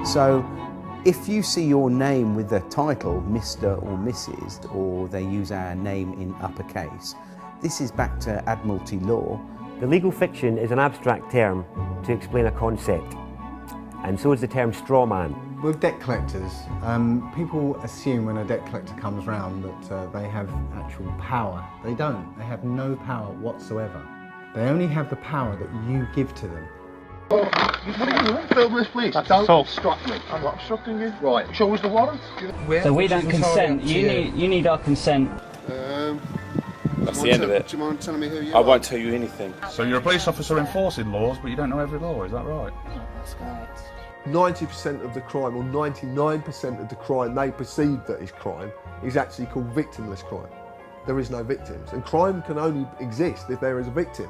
So if you see your name with the title Mr. or Mrs., or they use our name in uppercase, this is back to Admiralty law. The legal fiction is an abstract term to explain a concept, and so is the term straw man. With debt collectors, people assume when a debt collector comes round that they have actual power. They don't. They have no power whatsoever. They only have the power that you give to them. What are you doing? Film this, please. Don't obstruct me. I'm not obstructing you. Right. Show us the warrant. So we don't consent. You need our consent. That's the end of it. Do you mind telling me who you I are? won't tell you anything. So you're a police officer enforcing laws, but you don't know every law, is that right? That's correct. 90% of the crime, or 99% of the crime they perceive that is crime, is actually called victimless crime. There is no victims, and crime can only exist if there is a victim.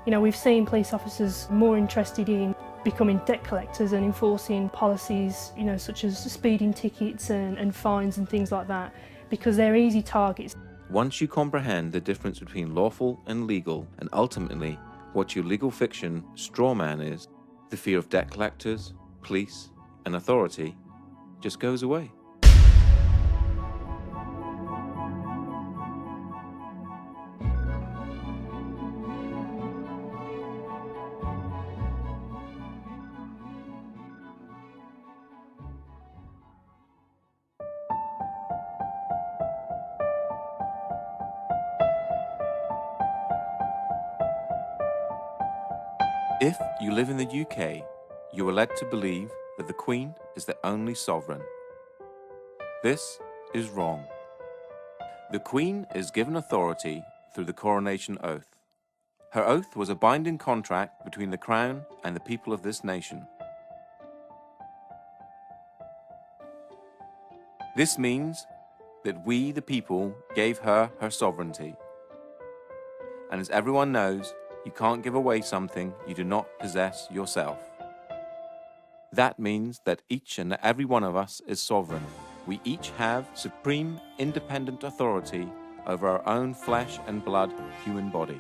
You know, we've seen police officers more interested in becoming debt collectors and enforcing policies, you know, such as speeding tickets and fines and things like that, because they're easy targets. Once you comprehend the difference between lawful and legal, and ultimately what your legal fiction straw man is, the fear of debt collectors, police, and authority just goes away. If you live in the UK, you are led to believe that the Queen is the only sovereign. This is wrong. The Queen is given authority through the coronation oath. Her oath was a binding contract between the Crown and the people of this nation. This means that we, the people, gave her her sovereignty. And as everyone knows, you can't give away something you do not possess yourself. That means that each and every one of us is sovereign. We each have supreme, independent authority over our own flesh and blood human body.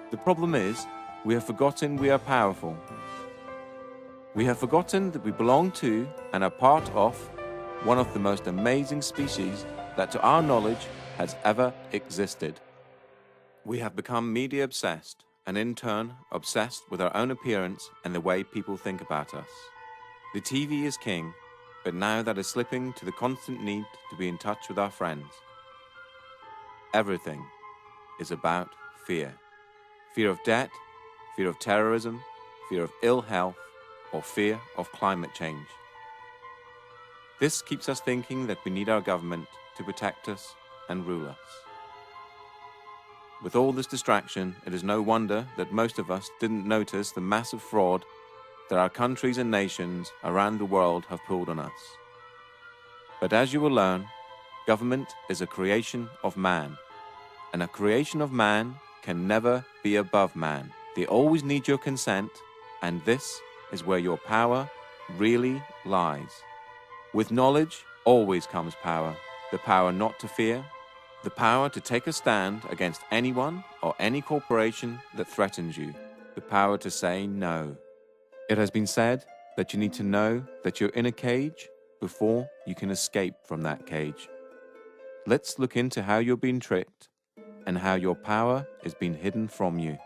The problem is, we have forgotten we are powerful. We have forgotten that we belong to and are part of one of the most amazing species that to our knowledge has ever existed. We have become media obsessed, and in turn obsessed with our own appearance and the way people think about us. The TV is king, but now that is slipping to the constant need to be in touch with our friends. Everything is about fear. Fear of debt, fear of terrorism, fear of ill health, or fear of climate change. This keeps us thinking that we need our government to protect us and rule us. With all this distraction, it is no wonder that most of us didn't notice the massive fraud that our countries and nations around the world have pulled on us. But as you will learn, government is a creation of man, and a creation of man can never be above man. They always need your consent, and this is where your power really lies. With knowledge always comes power, the power not to fear, the power to take a stand against anyone or any corporation that threatens you. The power to say no. It has been said that you need to know that you're in a cage before you can escape from that cage. Let's look into how you're being tricked and how your power is being hidden from you.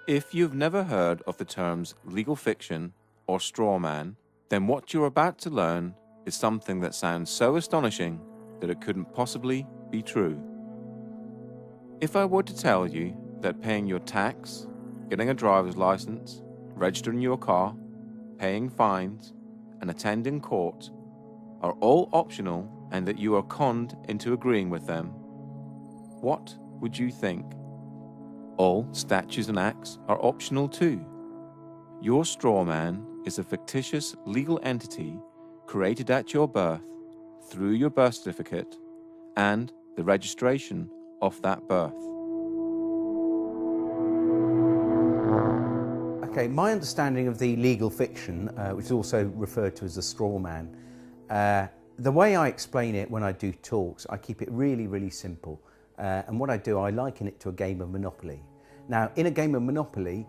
If you've never heard of the terms legal fiction or straw man, then what you're about to learn is something that sounds so astonishing that it couldn't possibly be true. If I were to tell you that paying your tax, getting a driver's license, registering your car, paying fines, and attending court are all optional and that you are conned into agreeing with them, what would you think? All statutes and acts are optional too. Your straw man is a fictitious legal entity created at your birth through your birth certificate and the registration of that birth. Okay, my understanding of the legal fiction, which is also referred to as the straw man, the way I explain it when I do talks, I keep it really, really simple. And what I do, I liken it to a game of Monopoly. Now, in a game of Monopoly,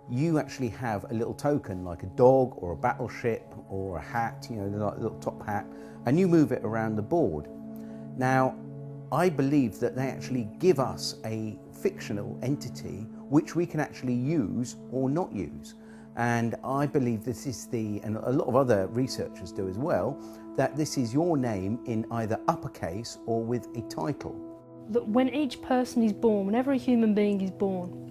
you actually have a little token like a dog or a battleship or a hat, you know, like a little top hat, and you move it around the board. Now, I believe that they actually give us a fictional entity which we can actually use or not use. And I believe this is and a lot of other researchers do as well, that this is your name in either uppercase or with a title. That when each person is born, whenever a human being is born,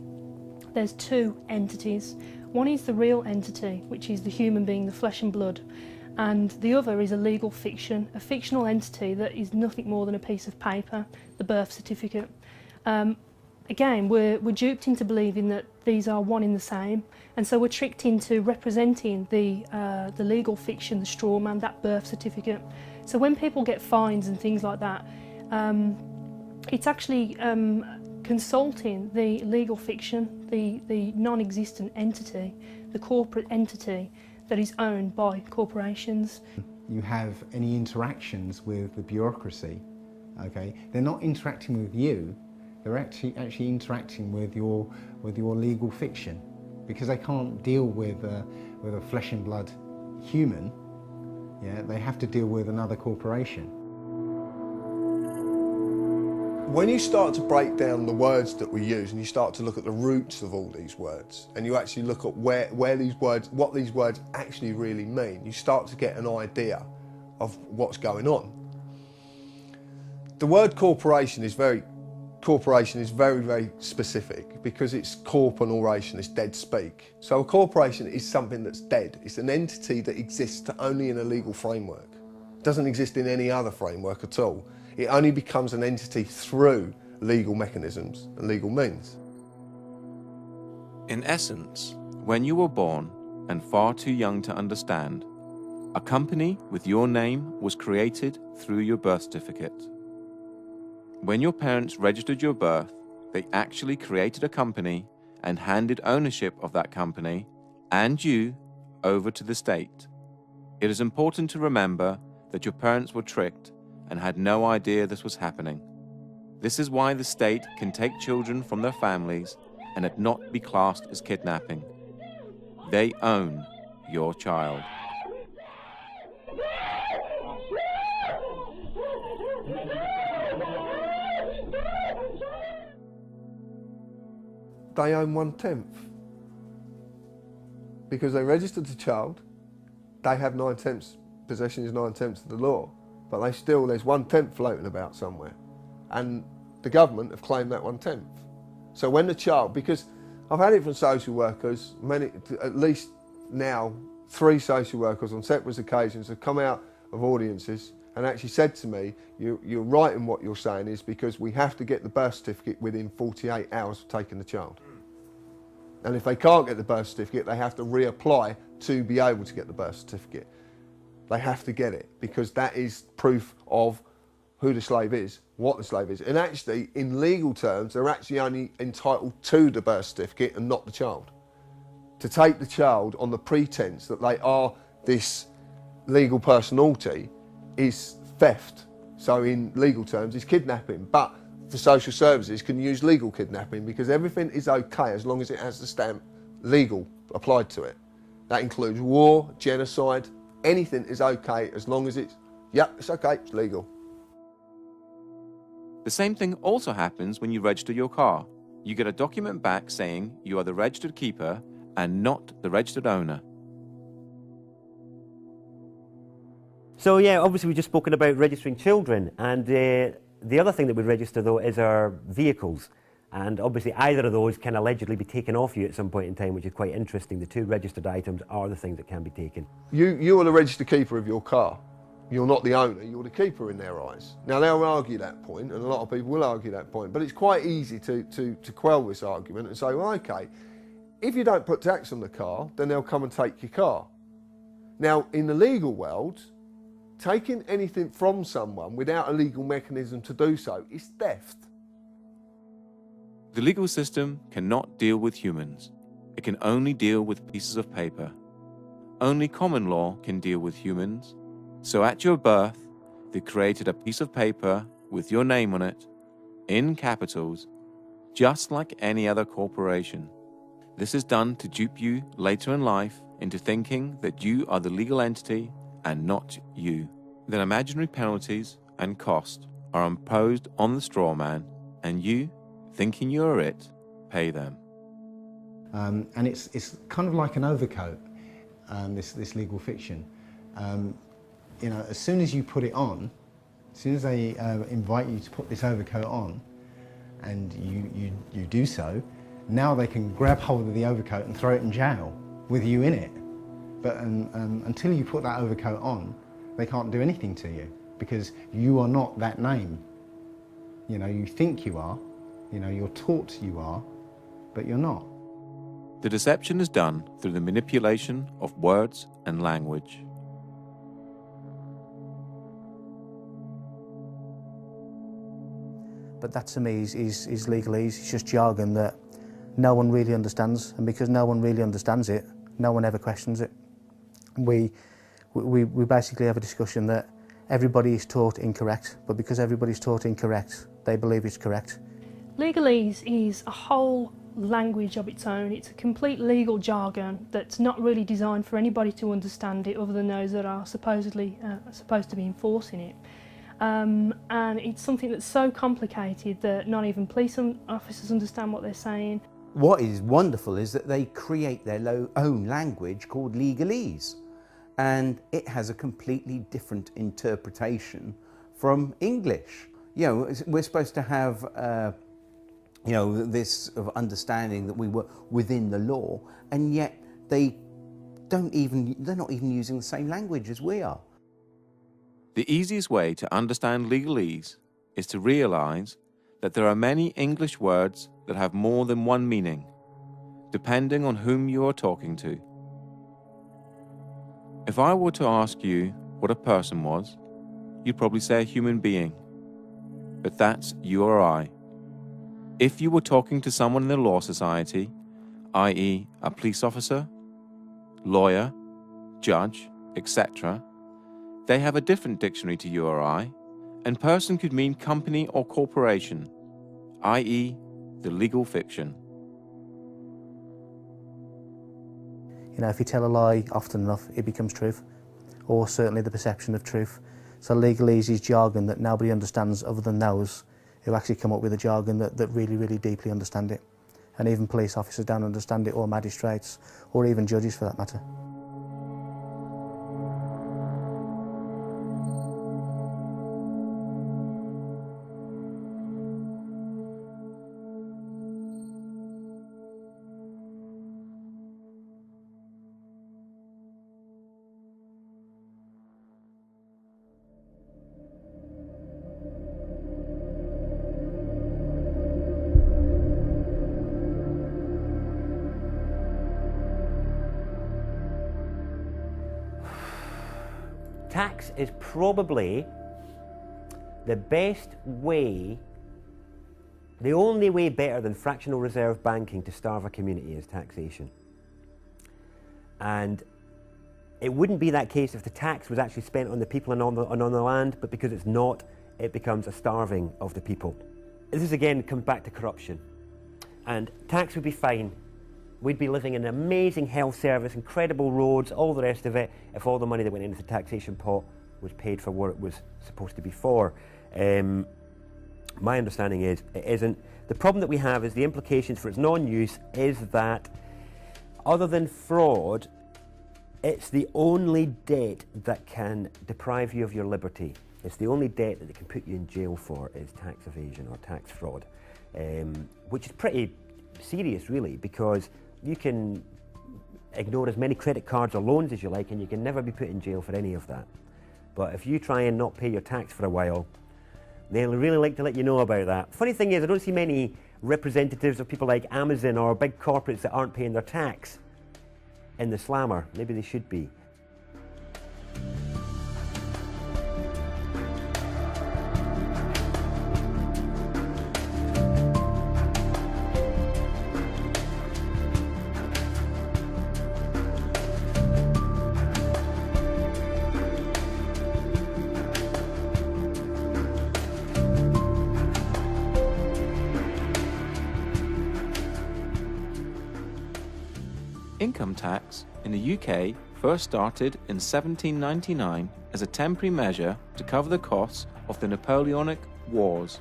there's two entities. One is the real entity, which is the human being, the flesh and blood, and the other is a legal fiction, a fictional entity that is nothing more than a piece of paper, the birth certificate. Again, we're duped into believing that these are one in the same, and so we're tricked into representing the legal fiction, the straw man, that birth certificate. So when people get fines and things like that, it's actually consulting the legal fiction, the non-existent entity, the corporate entity that is owned by corporations. You have any interactions with the bureaucracy, okay? They're not interacting with you, they're actually interacting with your legal fiction, because they can't deal with a flesh and blood human. Yeah, they have to deal with another corporation. When you start to break down the words that we use and you start to look at the roots of all these words, and you actually look at where these words, what these words actually really mean, you start to get an idea of what's going on. The word corporation is very, very specific, because it's corp and oration, it's dead speak. So a corporation is something that's dead. It's an entity that exists only in a legal framework. It doesn't exist in any other framework at all. It only becomes an entity through legal mechanisms and legal means. In essence, when you were born and far too young to understand, a company with your name was created through your birth certificate. When your parents registered your birth, they actually created a company and handed ownership of that company and you over to the state. It is important to remember that your parents were tricked and had no idea this was happening. This is why the state can take children from their families and it not be classed as kidnapping. They own your child. They own 1/10. Because they registered the child, they have 9/10. Possession is 9/10 of the law. But there's 1/10 floating about somewhere. And the government have claimed that 1/10. So when the child, because I've had it from social workers, at least now 3 social workers on separate occasions have come out of audiences and actually said to me, you're right in what you're saying, is because we have to get the birth certificate within 48 hours of taking the child. And if they can't get the birth certificate, they have to reapply to be able to get the birth certificate. They have to get it, because that is proof of who the slave is, what the slave is. And actually, in legal terms, they're actually only entitled to the birth certificate and not the child. To take the child on the pretense that they are this legal personality is theft. So in legal terms, it's kidnapping. But for social services, can use legal kidnapping, because everything is okay as long as it has the stamp legal applied to it. That includes war, genocide. Anything is okay as long as it's okay, it's legal. The same thing also happens when you register your car. You get a document back saying you are the registered keeper and not the registered owner. So yeah, obviously we've just spoken about registering children, and the other thing that we register though is our vehicles. And obviously either of those can allegedly be taken off you at some point in time, which is quite interesting. The 2 registered items are the things that can be taken. You are the registered keeper of your car. You're not the owner, you're the keeper in their eyes. Now they'll argue that point, and a lot of people will argue that point, but it's quite easy to quell this argument and say, well, okay, if you don't put tax on the car, then they'll come and take your car. Now, in the legal world, taking anything from someone without a legal mechanism to do so is theft. The legal system cannot deal with humans. It can only deal with pieces of paper. Only common law can deal with humans. So at your birth, they created a piece of paper with your name on it, in capitals, just like any other corporation. This is done to dupe you later in life into thinking that you are the legal entity and not you. Then imaginary penalties and cost are imposed on the straw man, and you, thinking you are it, pay them. And it's kind of like an overcoat, this legal fiction. You know, as soon as you put it on, as soon as they invite you to put this overcoat on, and you do so, now they can grab hold of the overcoat and throw it in jail with you in it. But until you put that overcoat on, they can't do anything to you because you are not that name. You know, you think you are, you know, you're taught you are, but you're not. The deception is done through the manipulation of words and language. But that to me is legalese. It's just jargon that no one really understands, and because no one really understands it, no one ever questions it. We basically have a discussion that everybody is taught incorrect, but because everybody's taught incorrect, they believe it's correct. Legalese is a whole language of its own. It's a complete legal jargon that's not really designed for anybody to understand it other than those that are supposedly supposed to be enforcing it. And it's something that's so complicated that not even police officers understand what they're saying. What is wonderful is that they create their own language called legalese, and it has a completely different interpretation from English. You know, we're supposed to have you know, this sort of understanding that we were within the law, and yet they're not even using the same language as we are. The easiest way to understand legalese is to realise that there are many English words that have more than one meaning, depending on whom you are talking to. If I were to ask you what a person was, you'd probably say a human being, but that's you or I. If you were talking to someone in the law society, i.e. a police officer, lawyer, judge, etc., they have a different dictionary to you or I, and person could mean company or corporation, i.e. the legal fiction. You know, if you tell a lie often enough, it becomes truth, or certainly the perception of truth. So legalese is jargon that nobody understands other than those who actually come up with a jargon that really, really deeply understand it. And even police officers don't understand it, or magistrates, or even judges for that matter. Tax is probably the best way, the only way better than fractional reserve banking to starve a community is taxation. And it wouldn't be that case if the tax was actually spent on the people and on the land, but because it's not, it becomes a starving of the people. This again comes back to corruption. And tax would be fine. We'd be living in an amazing health service, incredible roads, all the rest of it, if all the money that went into the taxation pot was paid for what it was supposed to be for. My understanding is it isn't. The problem that we have is the implications for its non-use is that, other than fraud, it's the only debt that can deprive you of your liberty. It's the only debt that they can put you in jail for is tax evasion or tax fraud, which is pretty serious really, because you can ignore as many credit cards or loans as you like and you can never be put in jail for any of that. But if you try and not pay your tax for a while, they'll really like to let you know about that. Funny thing is, I don't see many representatives of people like Amazon or big corporates that aren't paying their tax in the slammer. Maybe they should be. Income tax in the UK first started in 1799 as a temporary measure to cover the costs of the Napoleonic Wars.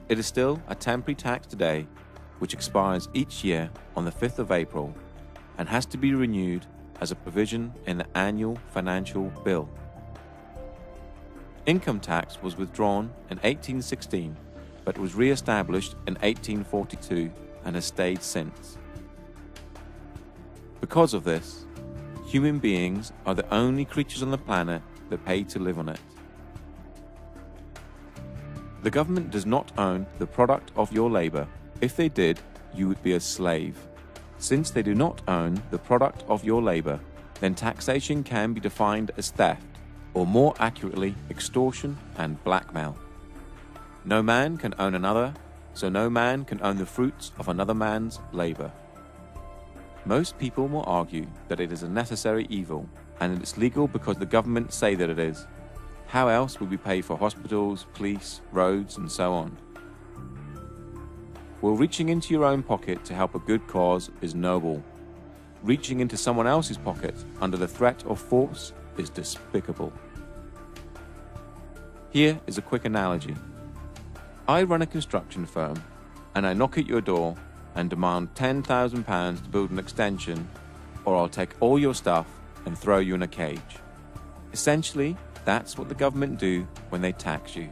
It is still a temporary tax today, which expires each year on the 5th of April and has to be renewed as a provision in the annual financial bill. Income tax was withdrawn in 1816, but was re-established in 1842 and has stayed since. Because of this, human beings are the only creatures on the planet that pay to live on it. The government does not own the product of your labor. If they did, you would be a slave. Since they do not own the product of your labor, then taxation can be defined as theft, or more accurately, extortion and blackmail. No man can own another, so no man can own the fruits of another man's labor. Most people will argue that it is a necessary evil, and that it's legal because the government say that it is. How else would we pay for hospitals, police, roads, and so on? Well, reaching into your own pocket to help a good cause is noble. Reaching into someone else's pocket under the threat of force is despicable. Here is a quick analogy. I run a construction firm, and I knock at your door and demand £10,000 to build an extension, or I'll take all your stuff and throw you in a cage. Essentially, that's what the government do when they tax you.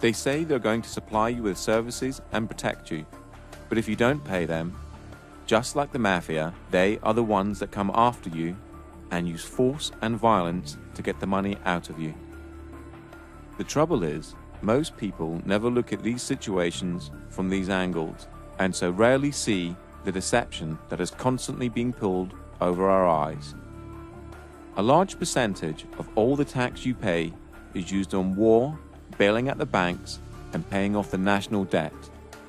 They say they're going to supply you with services and protect you, but if you don't pay them, just like the mafia, they are the ones that come after you and use force and violence to get the money out of you. The trouble is, most people never look at these situations from these angles, and so rarely see the deception that is constantly being pulled over our eyes. A large percentage of all the tax you pay is used on war, bailing out the banks, and paying off the national debt.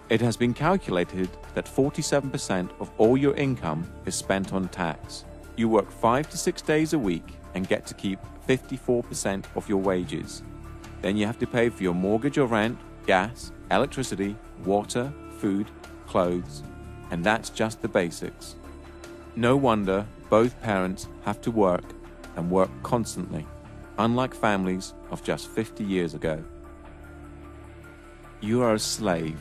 It has been calculated that 47% of all your income is spent on tax. You work 5 to 6 days a week and get to keep 54% of your wages. Then you have to pay for your mortgage or rent, gas, electricity, water, food, clothes, and that's just the basics. No wonder both parents have to work and work constantly, unlike families of just 50 years ago. You are a slave,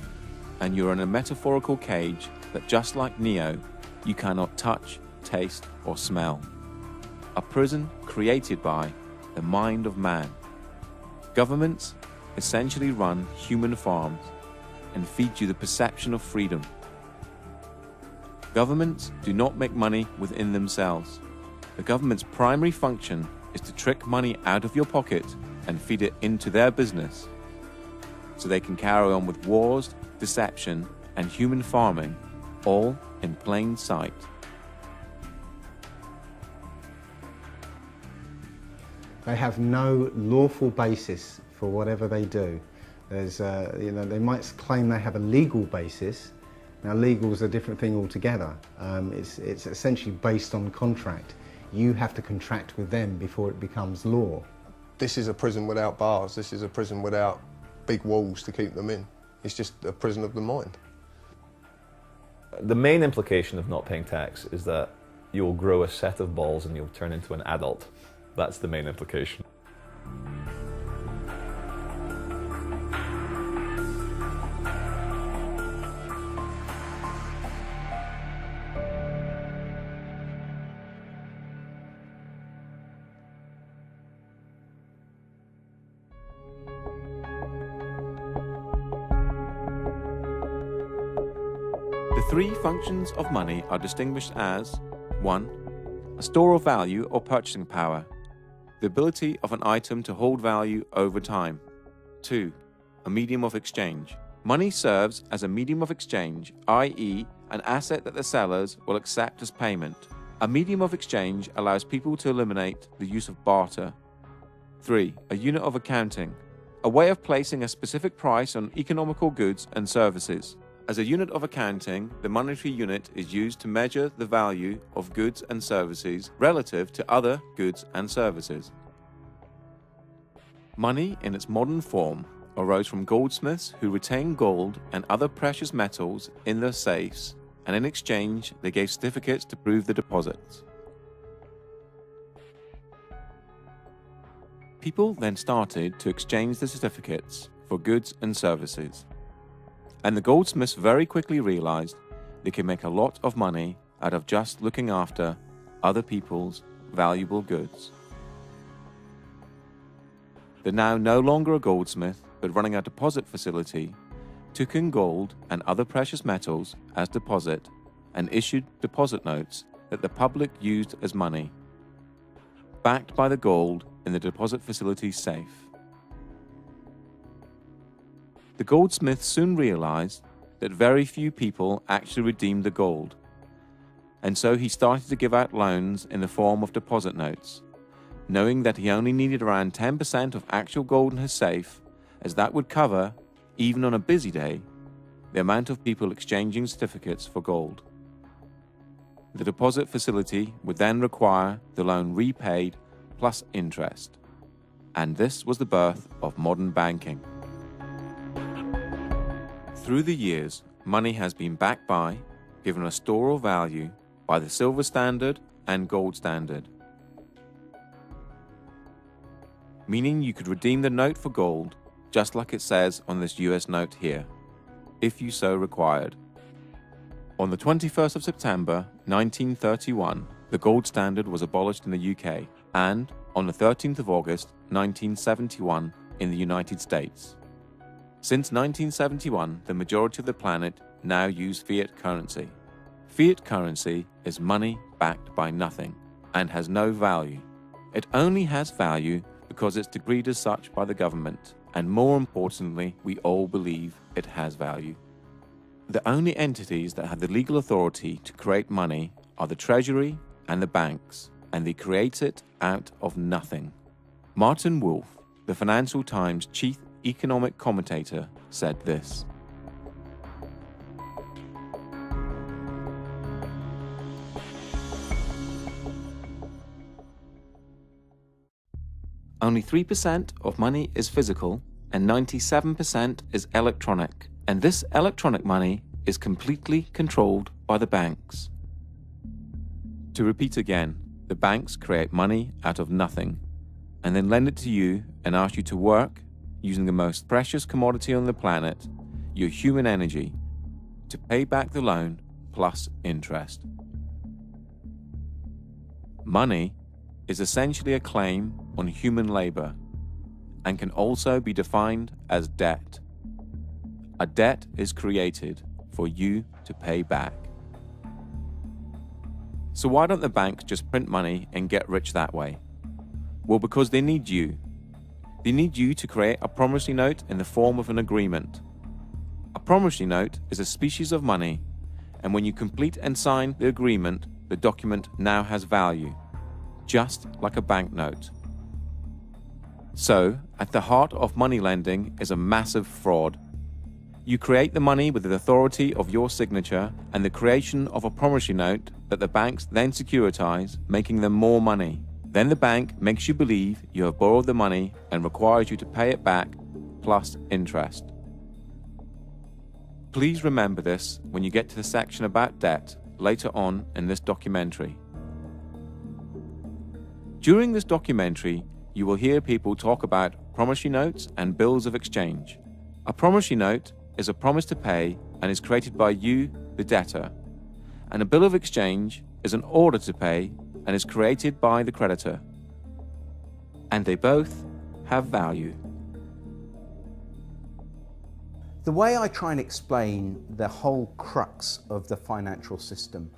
and you're in a metaphorical cage that, just like Neo, you cannot touch, taste, or smell. A prison created by the mind of man. Governments essentially run human farms and feed you the perception of freedom. Governments do not make money within themselves. The government's primary function is to trick money out of your pocket and feed it into their business, so they can carry on with wars, deception, and human farming, all in plain sight. They have no lawful basis for whatever they do. There's, they might claim they have a legal basis. Now, legal is a different thing altogether. It's essentially based on contract. You have to contract with them before it becomes law. This is a prison without bars. This is a prison without big walls to keep them in. It's just a prison of the mind. The main implication of not paying tax is that you'll grow a set of balls and you'll turn into an adult. That's the main implication. The three functions of money are distinguished as 1. A store of value or purchasing power, the ability of an item to hold value over time. 2. A medium of exchange. Money serves as a medium of exchange, i.e., an asset that the sellers will accept as payment. A medium of exchange allows people to eliminate the use of barter. 3. A unit of accounting, a way of placing a specific price on economical goods and services. As a unit of accounting, the monetary unit is used to measure the value of goods and services relative to other goods and services. Money in its modern form arose from goldsmiths who retained gold and other precious metals in their safes and in exchange they gave certificates to prove the deposits. People then started to exchange the certificates for goods and services, and the goldsmiths very quickly realized they could make a lot of money out of just looking after other people's valuable goods. The now no longer a goldsmith but running a deposit facility took in gold and other precious metals as deposit and issued deposit notes that the public used as money, backed by the gold in the deposit facility's safe. The goldsmiths soon realized that very few people actually redeemed the gold, and so he started to give out loans in the form of deposit notes, knowing that he only needed around 10% of actual gold in his safe, as that would cover, even on a busy day, the amount of people exchanging certificates for gold. The deposit facility would then require the loan repaid plus interest, and this was the birth of modern banking. Through the years, money has been backed by, given a store of value, by the silver standard and gold standard, meaning you could redeem the note for gold, just like it says on this US note here, if you so required. On the 21st of September 1931, the gold standard was abolished in the UK, and on the 13th of August 1971 in the United States. Since 1971, the majority of the planet now use fiat currency. Fiat currency is money backed by nothing and has no value. It only has value because it's decreed as such by the government, and more importantly, we all believe it has value. The only entities that have the legal authority to create money are the Treasury and the banks, and they create it out of nothing. Martin Wolf, the Financial Times chief economic commentator, said this: only 3% of money is physical and 97% is electronic, and this electronic money is completely controlled by the banks. To repeat again, the banks create money out of nothing and then lend it to you and ask you to work using the most precious commodity on the planet, your human energy, to pay back the loan plus interest. Money is essentially a claim on human labor and can also be defined as debt. A debt is created for you to pay back. So why don't the banks just print money and get rich that way? Well, because they need you. They need you to create a promissory note in the form of an agreement. A promissory note is a species of money, and when you complete and sign the agreement, the document now has value, just like a banknote. So, at the heart of money lending is a massive fraud. You create the money with the authority of your signature and the creation of a promissory note that the banks then securitize, making them more money. Then the bank makes you believe you have borrowed the money and requires you to pay it back plus interest. Please remember this when you get to the section about debt later on in this documentary. During this documentary, you will hear people talk about promissory notes and bills of exchange. A promissory note is a promise to pay and is created by you, the debtor, and a bill of exchange is an order to pay and is created by the creditor. And they both have value. The way I try and explain the whole crux of the financial system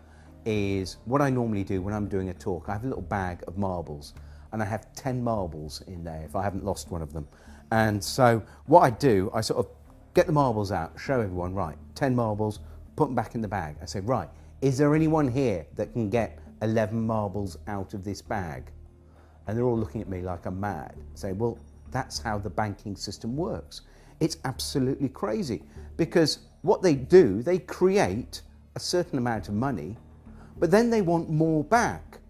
is what I normally do when I'm doing a talk. I have a little bag of marbles and I have 10 marbles in there if I haven't lost one of them. And so what I do, I sort of get the marbles out, show everyone, right, 10 marbles, put them back in the bag. I say, right, is there anyone here that can get 11 marbles out of this bag? And they're all looking at me like I'm mad. Say, well, that's how the banking system works. It's absolutely crazy because what they do, they create a certain amount of money, but then they want more back.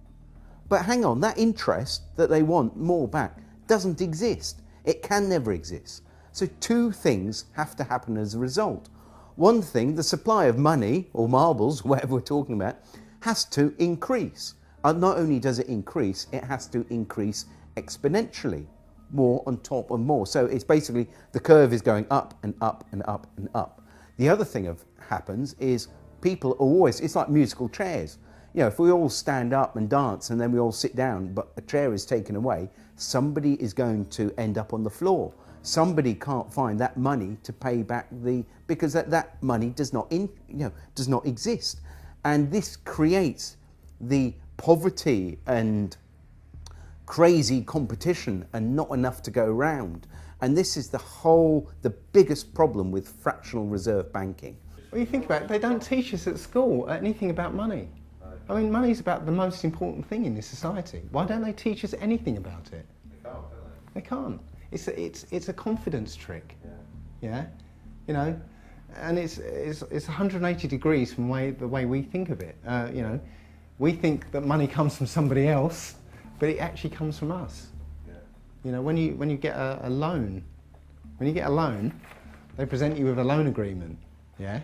But hang on, that interest that they want more back doesn't exist. It can never exist. So two things have to happen as a result. one thing, the supply of money, or marbles, whatever we're talking about, has to increase. Not only does it increase, it has to increase exponentially, more on top of more. So it's basically, the curve is going up and up and up and up. The other thing that happens is people are always, it's like musical chairs. You know, if we all stand up and dance and then we all sit down, but a chair is taken away, somebody is going to end up on the floor. Somebody can't find that money to pay back because that money does not exist. And this creates the poverty and crazy competition and not enough to go around. And this is the biggest problem with fractional reserve banking. Well, you think about it, they don't teach us at school anything about money. I mean, money is about the most important thing in this society. Why don't they teach us anything about it? They can't, don't they? They can't. It's a confidence trick. Yeah? You know, and it's 180 degrees from the way we think of it. You know, we think that money comes from somebody else, but it actually comes from us. You know, when you get a loan, they present you with a loan agreement. Yeah.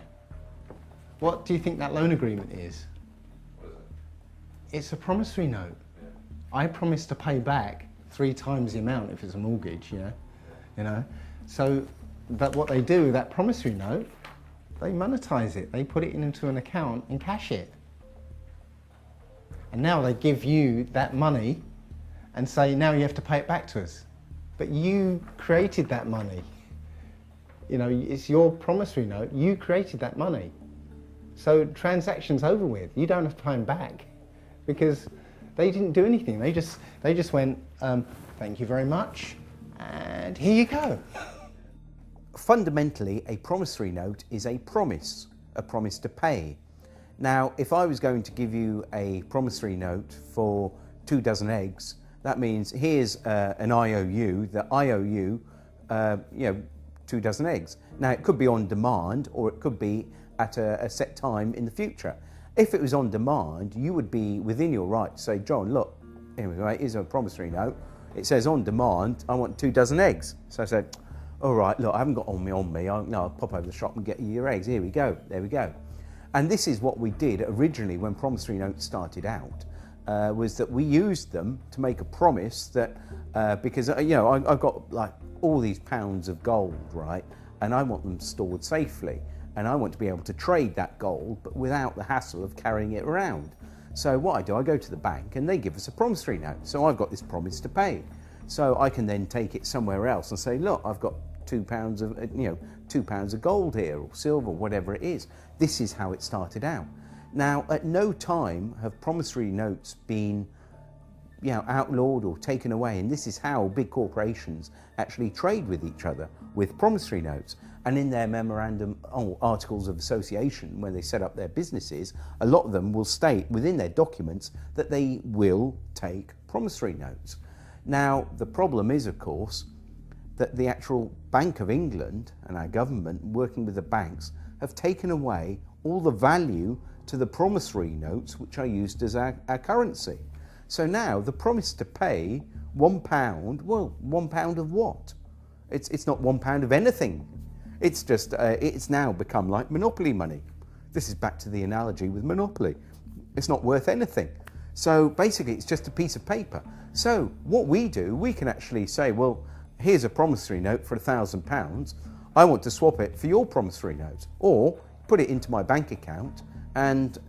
What do you think that loan agreement is? What is it? It's a promissory note. Yeah. I promise to pay back 3 times the amount if it's a mortgage. Yeah. You know. So that what they do with that promissory note, they monetize it. They put it into an account and cash it. And now they give you that money and say, now you have to pay it back to us. But you created that money. You know, it's your promissory note. You created that money. So transaction's over with. You don't have to pay them back because they didn't do anything. They just went, thank you very much, and here you go. Fundamentally, a promissory note is a promise to pay. Now, if I was going to give you a promissory note for 2 dozen eggs, that means here's an IOU, the IOU, 2 dozen eggs. Now, it could be on demand or it could be at a set time in the future. If it was on demand, you would be within your right to say, John, look, here's a promissory note. It says on demand, I want 2 dozen eggs. So I said, all right, look, I haven't got on me. I'll pop over to the shop and get you your eggs. Here we go, there we go. And this is what we did originally when promissory notes started out, was that we used them to make a promise that, because, I've got like all these pounds of gold, right? And I want them stored safely. And I want to be able to trade that gold, but without the hassle of carrying it around. So what I do, I go to the bank and they give us a promissory note. So I've got this promise to pay. So I can then take it somewhere else and say, look, I've got 2 pounds of, 2 pounds of gold here, or silver, whatever it is. This is how it started out. Now, at no time have promissory notes been, outlawed or taken away. And this is how big corporations actually trade with each other, with promissory notes. And in their memorandum articles of association, when they set up their businesses, a lot of them will state within their documents that they will take promissory notes. Now, the problem is, of course, that the actual Bank of England and our government, working with the banks, have taken away all the value to the promissory notes, which are used as our currency. So now the promise to pay £1, well, £1 of what? It's not £1 of anything. It's just, it's now become like monopoly money. This is back to the analogy with monopoly. It's not worth anything. So basically it's just a piece of paper. So what we do, we can actually say, well, here's a promissory note for £1,000. I want to swap it for your promissory note, or put it into my bank account and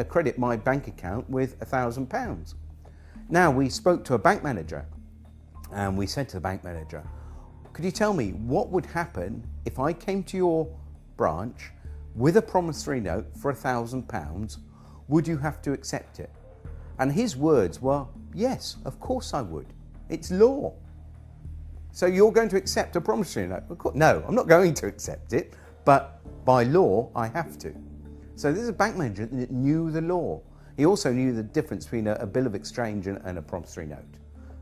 credit my bank account with £1,000. Now, we spoke to a bank manager and we said to the bank manager, could you tell me what would happen if I came to your branch with a promissory note for £1,000? Would you have to accept it? And his words were, yes, of course I would. It's law. So you're going to accept a promissory note? No, I'm not going to accept it, but by law, I have to. So this is a bank manager that knew the law. He also knew the difference between a bill of exchange and a promissory note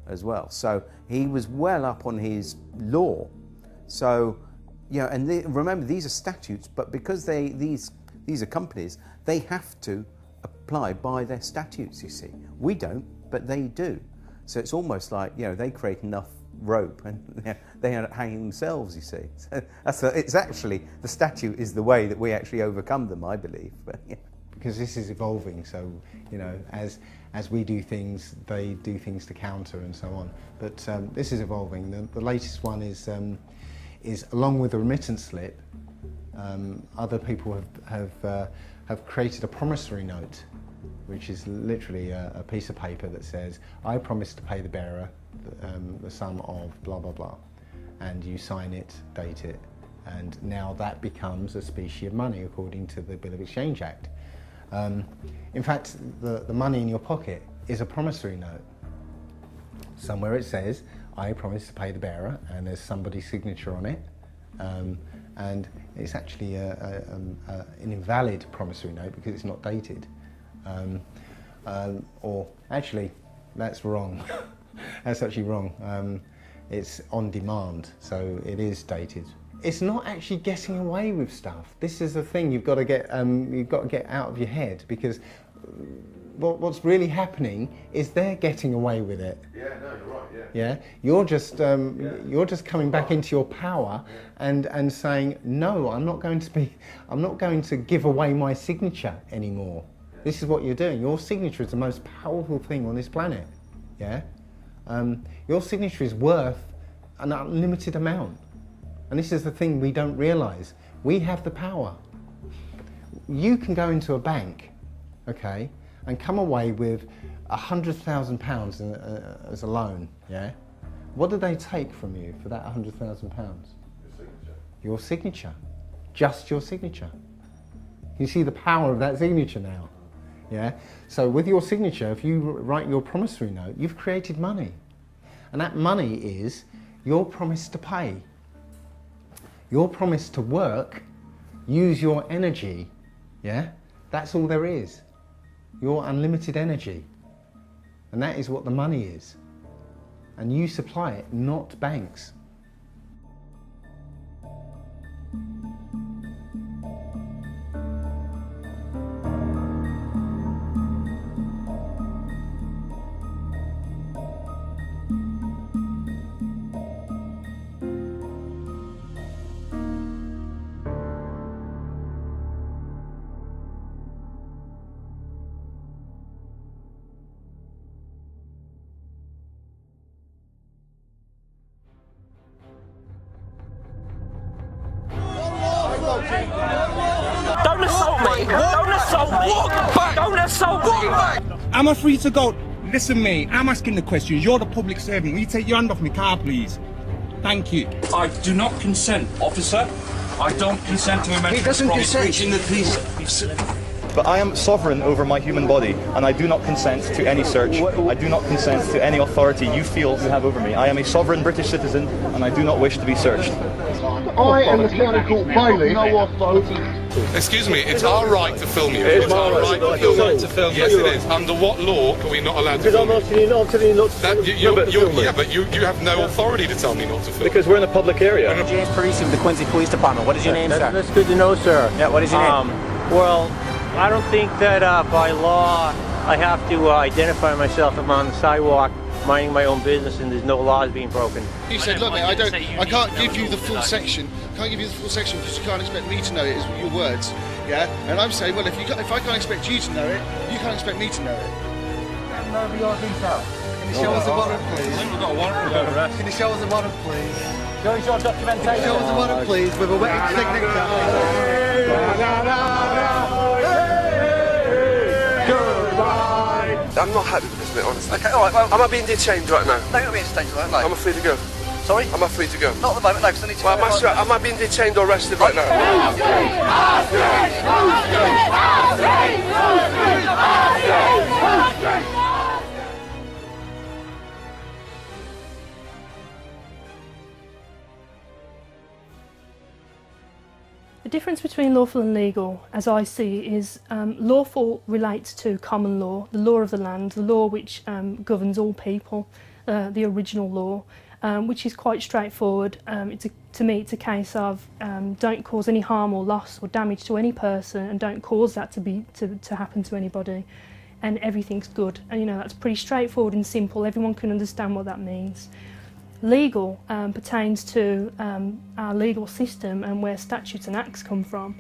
as well. So he was well up on his law. So, and remember, these are statutes, but because these are companies, they have to apply by their statutes, you see. We don't, but they do. So it's almost like, they create enough rope, and they end up hanging themselves, you see. So it's actually, the statute is the way that we actually overcome them, I believe. But, yeah. Because this is evolving, so, you know, as we do things, they do things to counter and so on. But this is evolving. The latest one is along with the remittance slip, other people have created a promissory note, which is literally a piece of paper that says, I promise to pay the bearer the sum of blah, blah, blah. And you sign it, date it, and now that becomes a specie of money according to the Bill of Exchange Act. In fact, the money in your pocket is a promissory note. Somewhere it says, I promise to pay the bearer, and there's somebody's signature on it. And it's actually an invalid promissory note because it's not dated. Or actually, that's wrong. That's actually wrong. It's on demand, so it is dated. It's not actually getting away with stuff. This is the thing you've got to get out of your head, because what's really happening is they're getting away with it. Yeah, no, you're right. Yeah. Yeah, you're just coming back into your power, and saying, no, I'm not going to give away my signature anymore. This is what you're doing. Your signature is the most powerful thing on this planet. Yeah, your signature is worth an unlimited amount. And this is the thing we don't realise. We have the power. You can go into a bank, okay, and come away with £100,000 as a loan, yeah? What do they take from you for that £100,000? Your signature. Your signature. Just your signature. You see the power of that signature now, yeah? So with your signature, if you write your promissory note, you've created money. And that money is your promise to pay. Your promise to work, use your energy, yeah? That's all there is. Your unlimited energy. And that is what the money is. And you supply it, not banks. Don't assault me! Don't assault me! Don't assault me! Am I free to go? Listen, mate, I'm asking the questions. You're the public servant. Will you take your hand off my car, please? Thank you. I do not consent, officer. I don't consent to a mental breaching the peace. But I am sovereign over my human body, and I do not consent to any search. I do not consent to any authority you feel you have over me. I am a sovereign British citizen, and I do not wish to be searched. I am the county court bailiff. No authority. Excuse me, it's our right to film you. It's our right to film you. Yes, it is. Under what law are we not allowed to film you? Because I'm asking you not to. Yeah, but you have no authority to tell me not to film. Because we're in a public area. James Parisi with the Quincy Police Department. What is your name, sir? That's good to know, sir. Yeah, what is your name? Well, I don't think that by law I have to identify myself. I'm on the sidewalk minding my own business and there's no laws being broken. You said, look mate, I can't give you the full section. Can't give you the full section because you can't expect me to know it, is your words. Yeah? And I'm saying, well, if I can't expect you to know it, you can't expect me to know it. Can you show us the warrant, please? We've got a warrant for arrest. Can you show us the warrant, please? Show us your documentation. Show us the warrant, please, with a wet signature. I'm not happy with this, mate, honestly. Okay, alright, well... Am I being detained right now? No, you're not being detained right now, no. Am I free to go? Sorry? Am I free to go? Not at the moment, no, because I need to... Well, am I being detained or arrested right now? The difference between lawful and legal, as I see, is lawful relates to common law, the law of the land, the law which governs all people, the original law, which is quite straightforward. To me, it's a case of don't cause any harm or loss or damage to any person, and don't cause that to happen to anybody, and everything's good. And you know, that's pretty straightforward and simple. Everyone can understand what that means. Legal pertains to our legal system and where statutes and acts come from,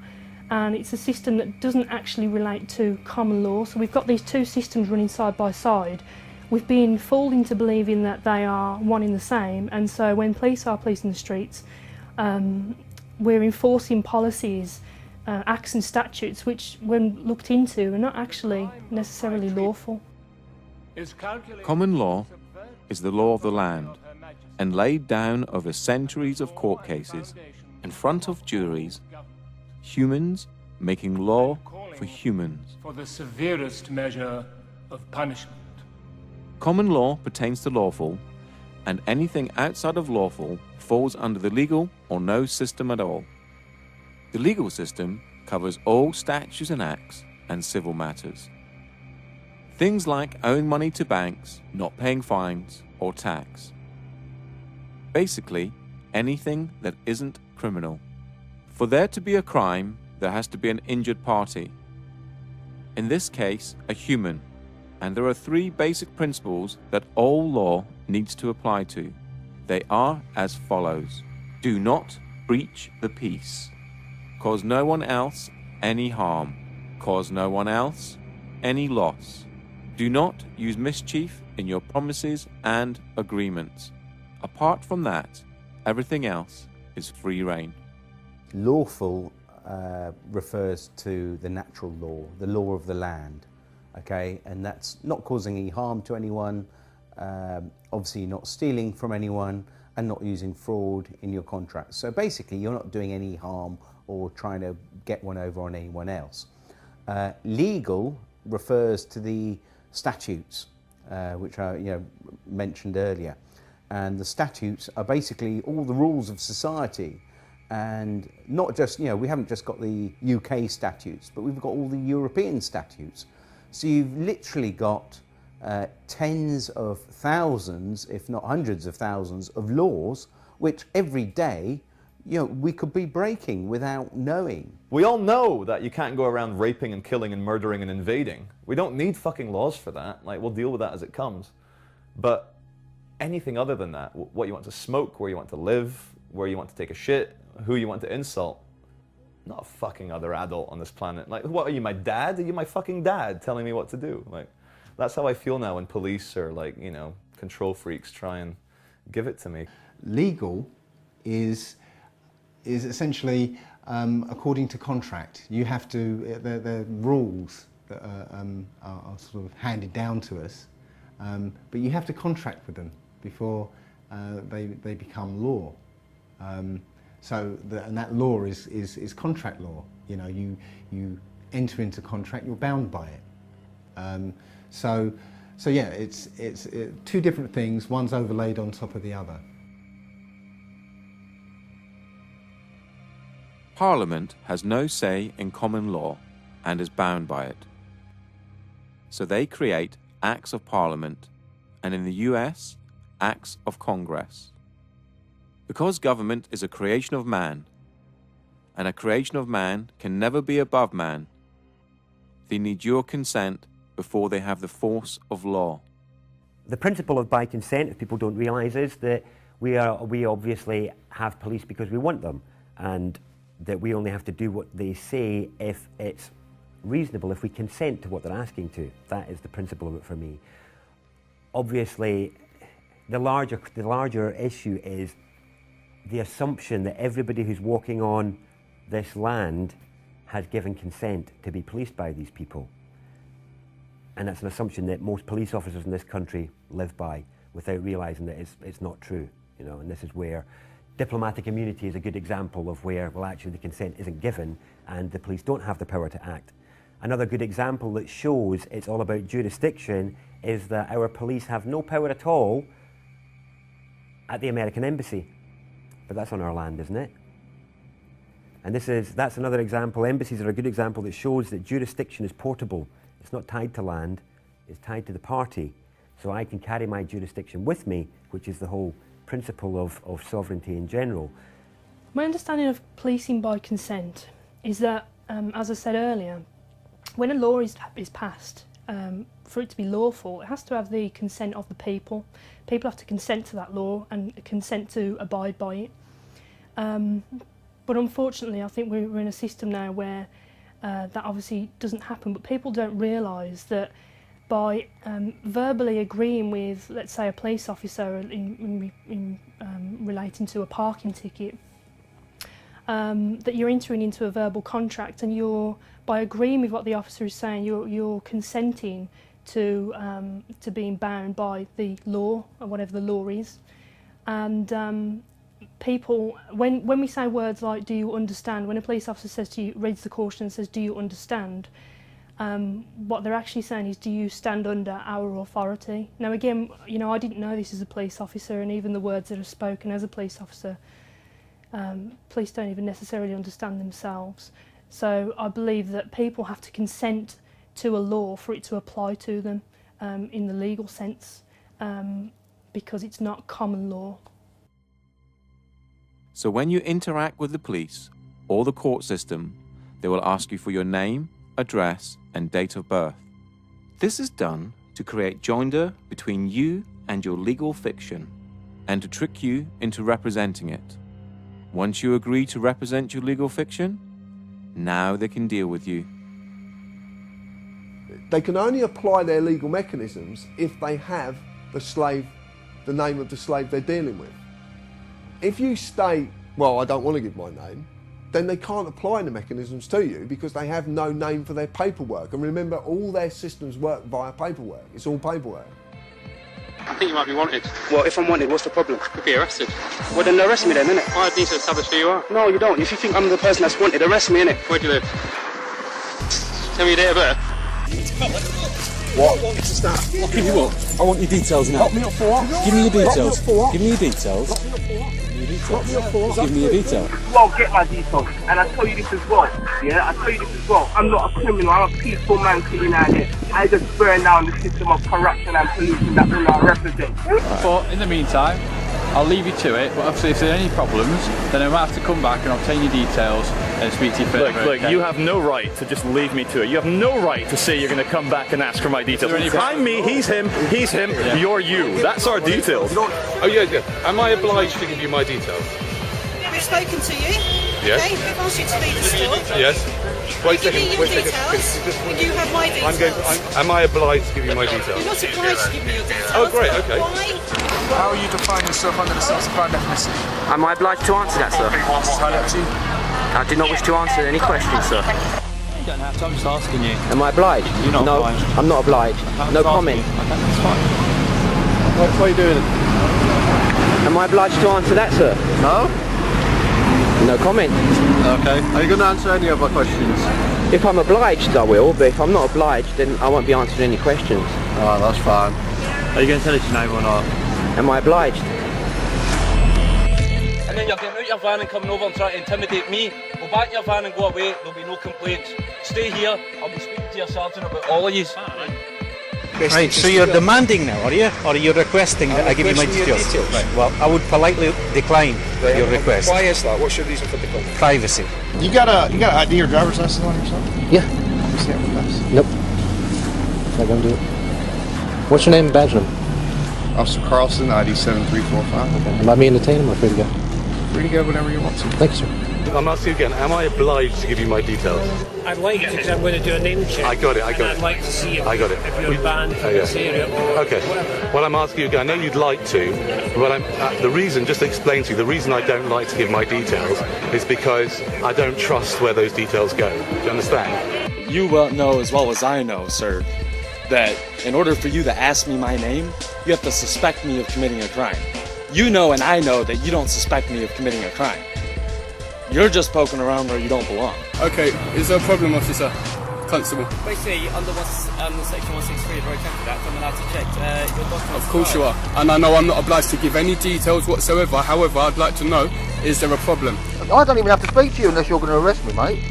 and it's a system that doesn't actually relate to common law. So we've got these two systems running side by side. We've been fooled into believing that they are one and the same, and so when police are policing the streets, we're enforcing policies, acts and statutes which, when looked into, are not actually necessarily lawful. Common law is the law of the land, and laid down over centuries of court cases in front of juries, humans making law for humans. For the severest measure of punishment. Common law pertains to lawful, and anything outside of lawful falls under the legal or no system at all. The legal system covers all statutes and acts and civil matters. Things like owing money to banks, not paying fines or tax. Basically, anything that isn't criminal. For there to be a crime, there has to be an injured party. In this case, a human. And there are three basic principles that all law needs to apply to. They are as follows. Do not breach the peace. Cause no one else any harm. Cause no one else any loss. Do not use mischief in your promises and agreements. Apart from that, everything else is free rein. Lawful refers to the natural law, the law of the land, okay? And that's not causing any harm to anyone, obviously not stealing from anyone, and not using fraud in your contracts. So basically, you're not doing any harm or trying to get one over on anyone else. Legal refers to the statutes, which I mentioned earlier. And the statutes are basically all the rules of society, and not just, we haven't just got the UK statutes, but we've got all the European statutes. So you've literally got tens of thousands, if not hundreds of thousands of laws, which every day, we could be breaking without knowing. We all know that you can't go around raping and killing and murdering and invading. We don't need fucking laws for that. Like, we'll deal with that as it comes. But anything other than that, what you want to smoke, where you want to live, where you want to take a shit, who you want to insult, not a fucking other adult on this planet. Like, what are you, my dad? Are you my fucking dad telling me what to do? Like, that's how I feel now when police or control freaks try and give it to me. Legal is essentially according to contract. You have to, the rules that are sort of handed down to us, but you have to contract with them before they become law. And that law is contract law. You enter into contract, you're bound by it. So yeah, it's two different things. One's overlaid on top of the other. Parliament has no say in common law and is bound by it. So they create Acts of Parliament, and in the US, Acts of Congress. Because government is a creation of man, and a creation of man can never be above man, they need your consent before they have the force of law. The principle of by consent, if people don't realise, is that we obviously have police because we want them, and that we only have to do what they say if it's reasonable, if we consent to what they're asking to. That is the principle of it for me. Obviously, the larger issue is the assumption that everybody who's walking on this land has given consent to be policed by these people. And that's an assumption that most police officers in this country live by without realising that it's not true, and this is where diplomatic immunity is a good example of where, well, actually the consent isn't given and the police don't have the power to act. Another good example that shows it's all about jurisdiction is that our police have no power at all at the American embassy. But that's on our land, isn't it? And that's another example. Embassies are a good example that shows that jurisdiction is portable. It's not tied to land, it's tied to the party. So I can carry my jurisdiction with me, which is the whole principle of sovereignty in general. My understanding of policing by consent is that, as I said earlier, when a law is passed, for it to be lawful, it has to have the consent of the people. People have to consent to that law and consent to abide by it. But unfortunately, I think we're in a system now where that obviously doesn't happen, but people don't realise that by verbally agreeing with, let's say, a police officer in relating to a parking ticket, that you're entering into a verbal contract, and by agreeing with what the officer is saying, you're consenting to being bound by the law, or whatever the law is. And people, when we say words like "do you understand," when a police officer says to you, reads the caution and says "do you understand," what they're actually saying is, do you stand under our authority? Now again, you know, I didn't know this as a police officer, and even the words that are spoken as a police officer, police don't even necessarily understand themselves. So I believe that people have to consent to a law for it to apply to them in the legal sense, because it's not common law. So when you interact with the police or the court system, they will ask you for your name, address, and date of birth. This is done to create joinder between you and your legal fiction, and to trick you into representing it. Once you agree to represent your legal fiction, now they can deal with you. They can only apply their legal mechanisms if they have the name of the slave they're dealing with. If you state, well, I don't want to give my name, then they can't apply the mechanisms to you because they have no name for their paperwork. And remember, all their systems work via paperwork. It's all paperwork. I think you might be wanted. Well, if I'm wanted, what's the problem? Could be arrested. Well, then arrest me then, innit? I need to establish who you are. No, you don't. If you think I'm the person that's wanted, arrest me, innit? Where do you live? Tell me your date of birth. What? Want me to start? Give you what? I want your details now. Lock me up for what? Give me your details. Lock me up for what? Give me your details. Lock me up for what? Lock me up for what? Give me your details. You won't get my details, and I tell you this as well. Yeah, I tell you this as well. I'm not a criminal. I'm a peaceful man sitting out here. I just burn down the system of corruption and pollution that will not represent. But in the meantime, I'll leave you to it. But obviously, if there are any problems, then I might have to come back and obtain your details and speak to you further. Look, you have no right to just leave me to it. You have no right to say you're going to come back and ask for my details. I'm me, he's him, yeah. You're you. That's our details. Oh yeah. Am I obliged to give you my details? We've spoken to you. Yes. Okay, we've asked you to leave the store. Yes. Wait a second. Wait a second. You have my details. Am I obliged to give you my details? You're not obliged to give me your details. Oh, great. Okay. Why? How you define yourself under the sex crime definition? Am I obliged to answer that, sir? Entirely up to you. I do not wish to answer any questions, sir. You don't have to, I'm just asking you. Am I obliged? You're not obliged. I'm not obliged. No comment. Okay, that's fine. What are you doing? Am I obliged to answer that, sir? No. No comment. Okay. Are you going to answer any of my questions? If I'm obliged, I will, but if I'm not obliged, then I won't be answering any questions. Alright, that's fine. Are you going to tell us your name or not? Am I obliged? And then you're getting out your van and coming over and trying to intimidate me. Go back in your van and go away, there'll be no complaints. Stay here, I'll be speaking to your sergeant about all of you. Right, so you're demanding now, are you? Or are you requesting that I give you my details? Right, well, I would politely decline your request. Why is that? What's your reason for decline? Privacy. You got ID or driver's license on yourself? Yeah. See it with us. Nope. Not gonna do it. What's your name and badge number? Officer Carlson, ID 7345. Okay. Am I being detained or am I free to go? Free to go whenever you want to. Thank you, sir. I'm asking you again, am I obliged to give you my details? I'd like to, because I'm going to do a name check. I got it. I'd like to see if, I got it. If you're banned from this area or okay. whatever. Well, I'm asking you again, I know you'd like to, but the reason, just to explain to you, the reason I don't like to give my details is because I don't trust where those details go. Do you understand? You well know as well as I know, sir, that in order for you to ask me my name, you have to suspect me of committing a crime. You know and I know that you don't suspect me of committing a crime. You're just poking around where you don't belong. Okay, is there a problem, officer? Constable. Basically, under section 163 of Road Traffic Act, I'm allowed to check your documents. Of course you are. And I know I'm not obliged to give any details whatsoever. However, I'd like to know, is there a problem? I don't even have to speak to you unless you're going to arrest me, mate.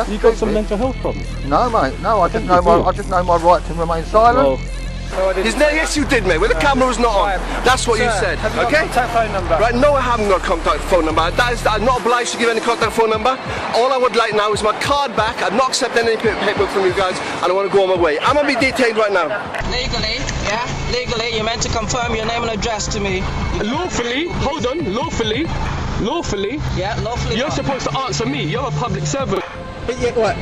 You got some mental health problems? No, mate. No, I just know my right to remain silent. Well, No, I didn't. Yes, you did, mate. When the camera was not on. That's what you said. Have you got okay? a contact phone number? Right, no, I haven't got a contact phone number. I'm not obliged to give any contact phone number. All I would like now is my card back. I'm not accepting any paperwork from you guys, and I want to go on my way. I'm going to be detained right now. Legally, yeah? Legally, you're meant to confirm your name and address to me. Lawfully? Hold on. Lawfully? Lawfully? Yeah, lawfully. You're supposed to answer me. You're a public servant. What?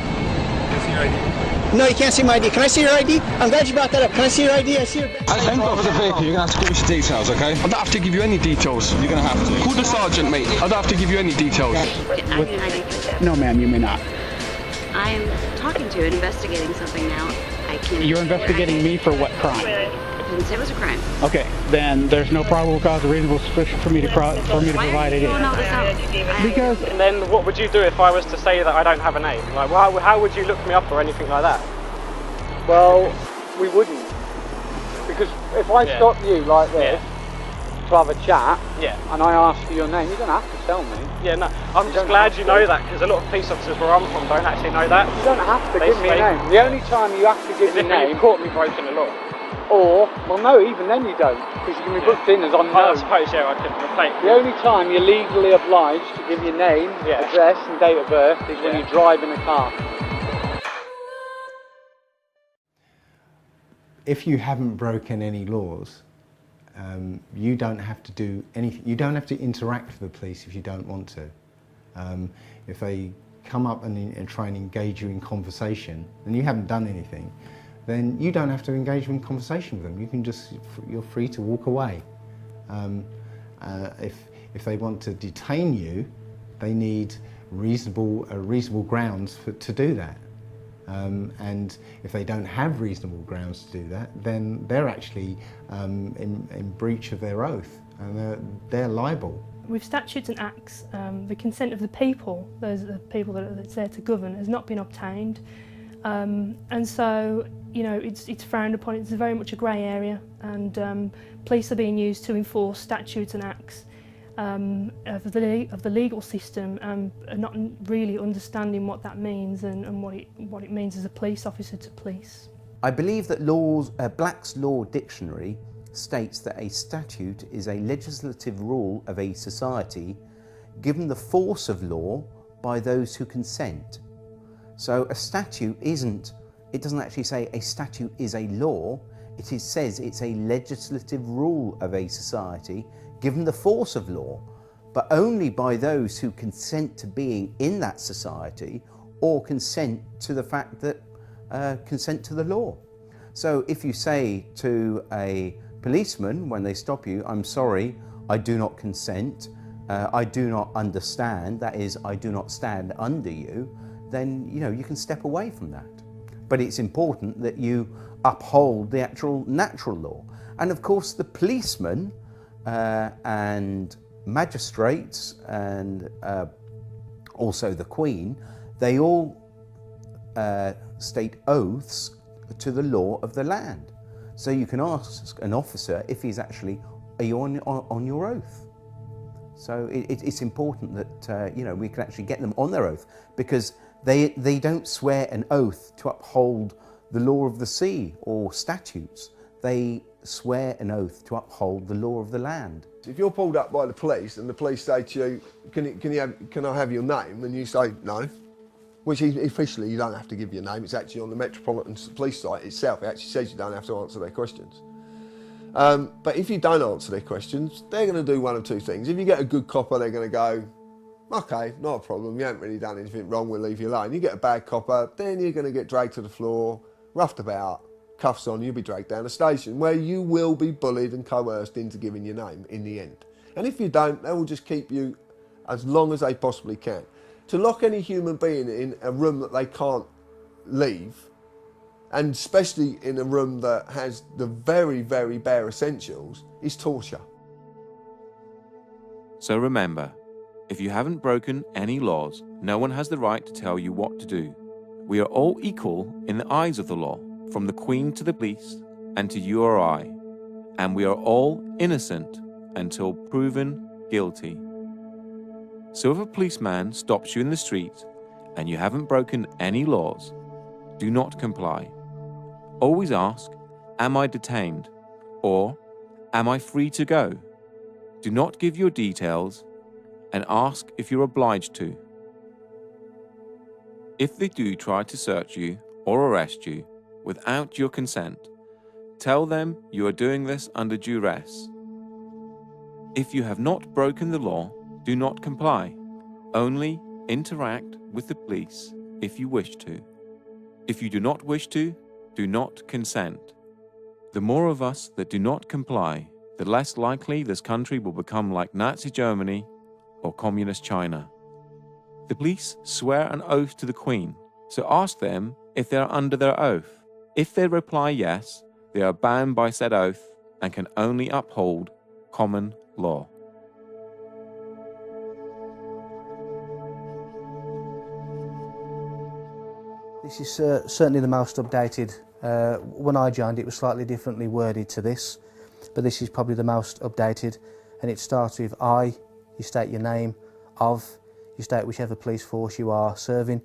No, you can't see my ID. Can I see your ID? I'm glad you brought that up. Can I see your ID? I see your... I haven't got the vehicle. You're going to have to give me some details, okay? I don't have to give you any details. You're going to have to. Call the sergeant, mate. I don't have to give you any details. No, ma'am, you may not. I am talking to and investigating something now. I can't... You're investigating me for what crime? I didn't say it was a crime. Okay, then there's no probable cause or reasonable suspicion for me to provide it. Because... And then what would you do if I was to say that I don't have a name? Like, how would you look me up or anything like that? Well, we wouldn't. Because if I stop you like this to have a chat, and I ask for your name, you don't have to tell me. Yeah, no, I'm just glad you know that, because a lot of police officers where I'm from don't actually know that. You don't have to give me a name. The only time you have to give me a name... You caught me breaking the law. Or, well no, even then you don't, because you can be booked in as unknown. I suppose, I could replace. The only time you're legally obliged to give your name, address and date of birth is when you drive in a car. If you haven't broken any laws, you don't have to do anything. You don't have to interact with the police if you don't want to. If they come up and try and engage you in conversation, and you haven't done anything, then you don't have to engage in conversation with them. You can just, you're free to walk away. If they want to detain you, they need reasonable grounds to do that. And if they don't have reasonable grounds to do that, then they're actually in breach of their oath, and they're liable. With statutes and acts, the consent of the people, those are the people that's there to govern, has not been obtained. And so, it's frowned upon. It's very much a grey area, and police are being used to enforce statutes and acts of the legal system, and not really understanding what that means and what it means as a police officer to police. I believe that Black's Law Dictionary states that a statute is a legislative rule of a society given the force of law by those who consent. So a statute it doesn't actually say a statute is a law, it says it's a legislative rule of a society given the force of law, but only by those who consent to being in that society or consent to the fact that consent to the law. So if you say to a policeman when they stop you, I'm sorry, I do not consent, I do not understand, that is, I do not stand under you, then you can step away from that. But it's important that you uphold the actual natural law. And of course the policemen and magistrates and also the Queen, they all state oaths to the law of the land. So you can ask an officer if he's actually, are you on your oath? So it's important that we can actually get them on their oath, because they don't swear an oath to uphold the law of the sea or statutes. They swear an oath to uphold the law of the land. If you're pulled up by the police and the police say to you, can I have your name? And you say no, which officially you don't have to give your name. It's actually on the Metropolitan Police site itself. It actually says you don't have to answer their questions. But if you don't answer their questions, they're going to do one of two things. If you get a good copper, they're going to go, okay, not a problem, you haven't really done anything wrong, we'll leave you alone. You get a bad copper, then you're going to get dragged to the floor, roughed about, cuffs on, you'll be dragged down a station where you will be bullied and coerced into giving your name in the end. And if you don't, they will just keep you as long as they possibly can. To lock any human being in a room that they can't leave, and especially in a room that has the very, very bare essentials, is torture. So remember, if you haven't broken any laws, no one has the right to tell you what to do. We are all equal in the eyes of the law, from the Queen to the police and to you or I, and we are all innocent until proven guilty. So if a policeman stops you in the street and you haven't broken any laws, do not comply. Always ask am I detained? Or, am I free to go? Do not give your details and ask if you're obliged to. If they do try to search you or arrest you without your consent, tell them you are doing this under duress. If you have not broken the law, do not comply. Only interact with the police if you wish to. If you do not wish to, do not consent. The more of us that do not comply, the less likely this country will become like Nazi Germany or Communist China. The police swear an oath to the Queen, so ask them if they are under their oath. If they reply yes, they are bound by said oath and can only uphold common law. This is certainly the most updated. When I joined it was slightly differently worded to this, but this is probably the most updated, and it starts with I, you state your name, of, you state whichever police force you are serving,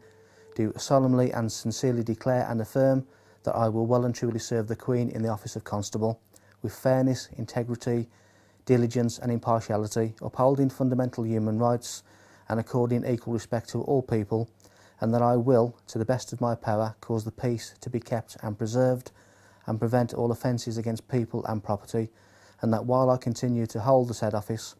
do solemnly and sincerely declare and affirm that I will well and truly serve the Queen in the office of Constable, with fairness, integrity, diligence and impartiality, upholding fundamental human rights and according equal respect to all people, and that I will, to the best of my power, cause the peace to be kept and preserved and prevent all offences against people and property, and that while I continue to hold the said office,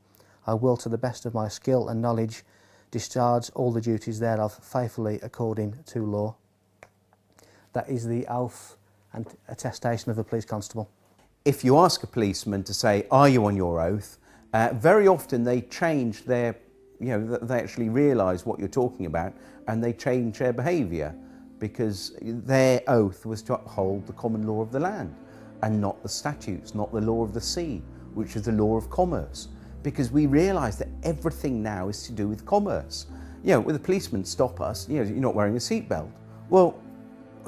I will, to the best of my skill and knowledge, discharge all the duties thereof faithfully according to law. That is the oath and attestation of a police constable. If you ask a policeman to say, are you on your oath, very often they change their, they actually realise what you're talking about and they change their behaviour because their oath was to uphold the common law of the land and not the statutes, not the law of the sea, which is the law of commerce. Because we realise that everything now is to do with commerce. When the policemen stop us, you're not wearing a seatbelt. Well,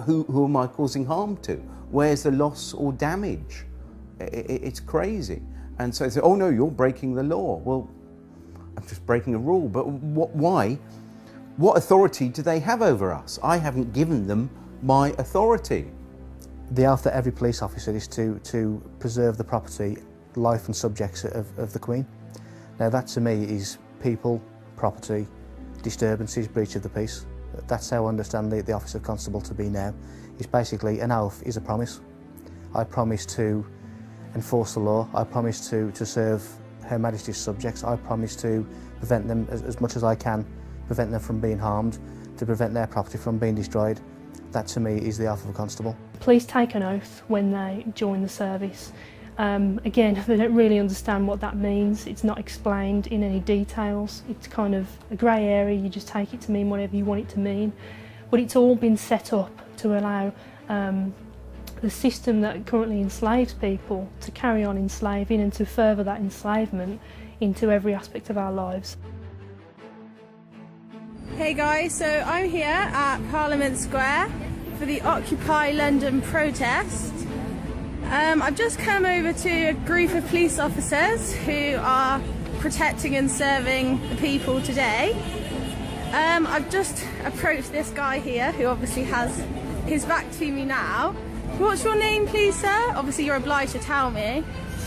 who am I causing harm to? Where's the loss or damage? It's crazy. And so they say, oh no, you're breaking the law. Well, I'm just breaking a rule, but why? What authority do they have over us? I haven't given them my authority. The oath that every police officer is to preserve the property, life and subjects of the Queen. Now that to me is people, property, disturbances, breach of the peace. That's how I understand the office of constable to be now. It's basically an oath is a promise. I promise to enforce the law. I promise to serve Her Majesty's subjects. I promise to prevent them as much as I can, prevent them from being harmed, to prevent their property from being destroyed. That to me is the oath of a constable. Police take an oath when they join the service. Again, they don't really understand what that means. It's not explained in any details. It's kind of a grey area. You just take it to mean whatever you want it to mean. But it's all been set up to allow the system that currently enslaves people to carry on enslaving and to further that enslavement into every aspect of our lives. Hey guys, so I'm here at Parliament Square for the Occupy London protest. I've just come over to a group of police officers who are protecting and serving the people today. I've just approached this guy here who obviously has his back to me now. What's your name please, sir? Obviously you're obliged to tell me.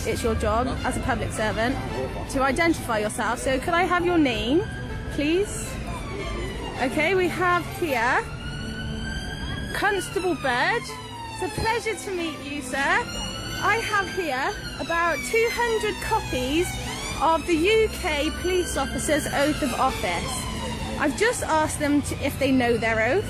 It's your job as a public servant to identify yourself. So could I have your name, please? Okay, we have here Constable Bird. It's a pleasure to meet you, sir. I have here about 200 copies of the UK police officer's oath of office. I've just asked them if they know their oath.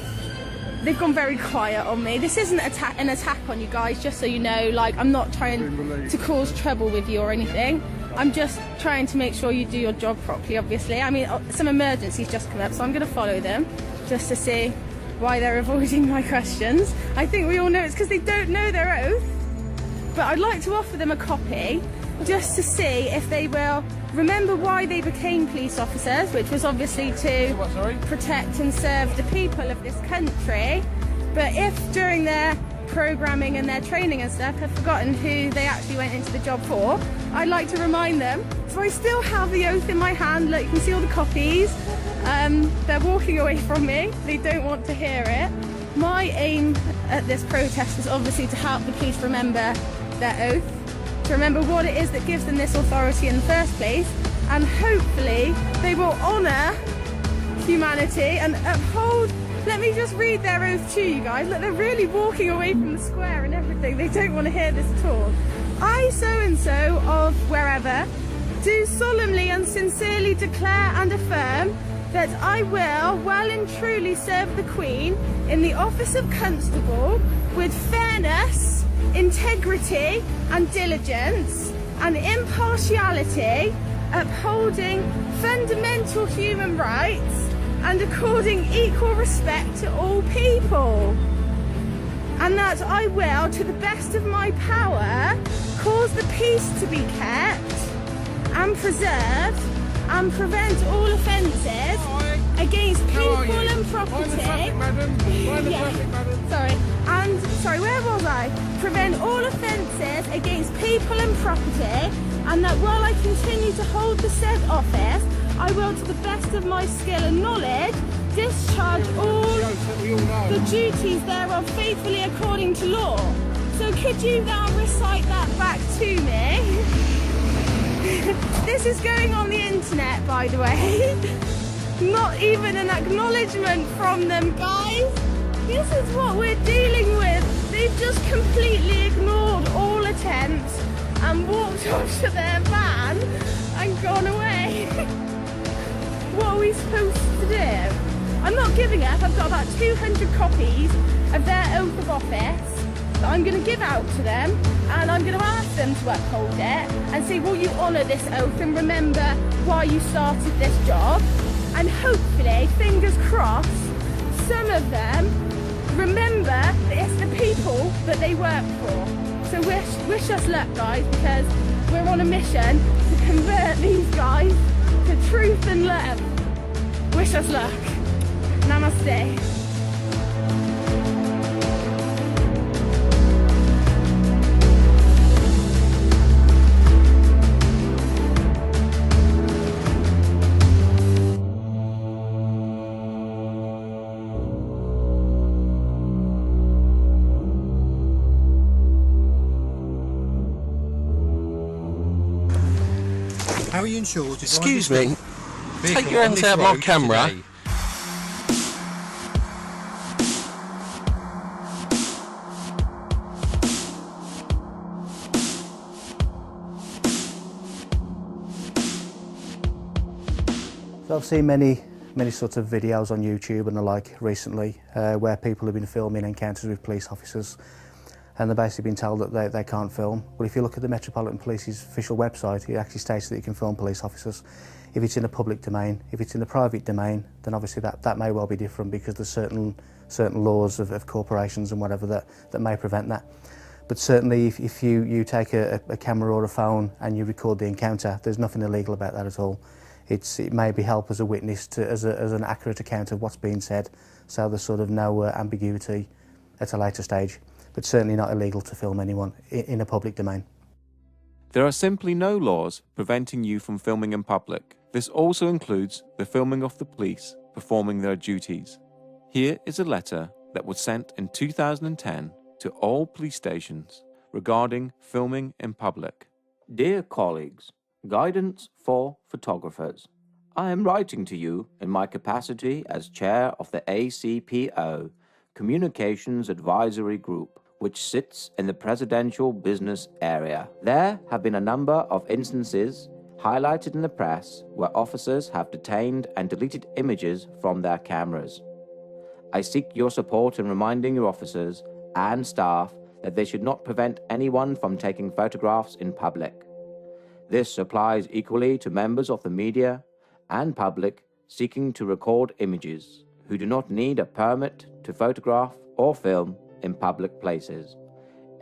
They've gone very quiet on me. This isn't an attack on you guys, just so you know. Like, I'm not trying to cause trouble with you or anything. I'm just trying to make sure you do your job properly, obviously. I mean, some emergencies just come up, so I'm going to follow them just to see why they're avoiding my questions. I think we all know it's because they don't know their oath. But I'd like to offer them a copy just to see if they will remember why they became police officers, which was obviously to protect and serve the people of this country. But if during their programming and their training and stuff have forgotten who they actually went into the job for, I'd like to remind them. So I still have the oath in my hand. Look, you can see all the copies. They're walking away from me. They don't want to hear it. My aim at this protest is obviously to help the police remember their oath, to remember what it is that gives them this authority in the first place, and hopefully they will honour humanity and uphold. Let me just read their oath to you guys. Look, they're really walking away from the square and everything. They don't want to hear this at all. I, so-and-so of wherever, do solemnly and sincerely declare and affirm that I will well and truly serve the Queen in the office of Constable with fairness, integrity and diligence and impartiality, upholding fundamental human rights and according equal respect to all people. And that I will, to the best of my power, cause the peace to be kept and preserved and prevent all offences against people and property. Sorry, where was I? Prevent all offences against people and property, and that while I continue to hold the said office, I will, to the best of my skill and knowledge, discharge all the duties thereof faithfully according to law. So could you now recite that back to me? This is going on the internet, by the way. Not even an acknowledgement from them, guys. This is what we're dealing with. They've just completely ignored all attempts and walked off to their van and gone away. What are we supposed to do? I'm not giving up. I've got about 200 copies of their oath of office that I'm going to give out to them, and I'm going to ask them to uphold it and say, will you honour this oath and remember why you started this job? And hopefully, fingers crossed, some of them remember that it's the people that they work for. So wish us luck, guys, because we're on a mission to convert these guys to truth and love. Wish us luck. Namaste. How are you insured? Excuse me, take your hands out of my camera. Today. So I've seen many sorts of videos on YouTube and the like recently where people have been filming encounters with police officers, and they've basically been told that they can't film. But if you look at the Metropolitan Police's official website, it actually states that you can film police officers if it's in a public domain. If it's in a private domain, then obviously that may well be different, because there's certain laws of corporations and whatever that may prevent that. But certainly if you take a camera or a phone and you record the encounter, there's nothing illegal about that at all. It maybe help as a witness as an accurate account of what's being said, so there's sort of no ambiguity at a later stage. But certainly not illegal to film anyone in a public domain. There are simply no laws preventing you from filming in public. This also includes the filming of the police performing their duties. Here is a letter that was sent in 2010 to all police stations regarding filming in public. Dear colleagues, guidance for photographers. I am writing to you in my capacity as chair of the ACPO, Communications Advisory Group, which sits in the Presidential Business Area. There have been a number of instances highlighted in the press where officers have detained and deleted images from their cameras. I seek your support in reminding your officers and staff that they should not prevent anyone from taking photographs in public. This applies equally to members of the media and public seeking to record images, who do not need a permit to photograph or film in public places.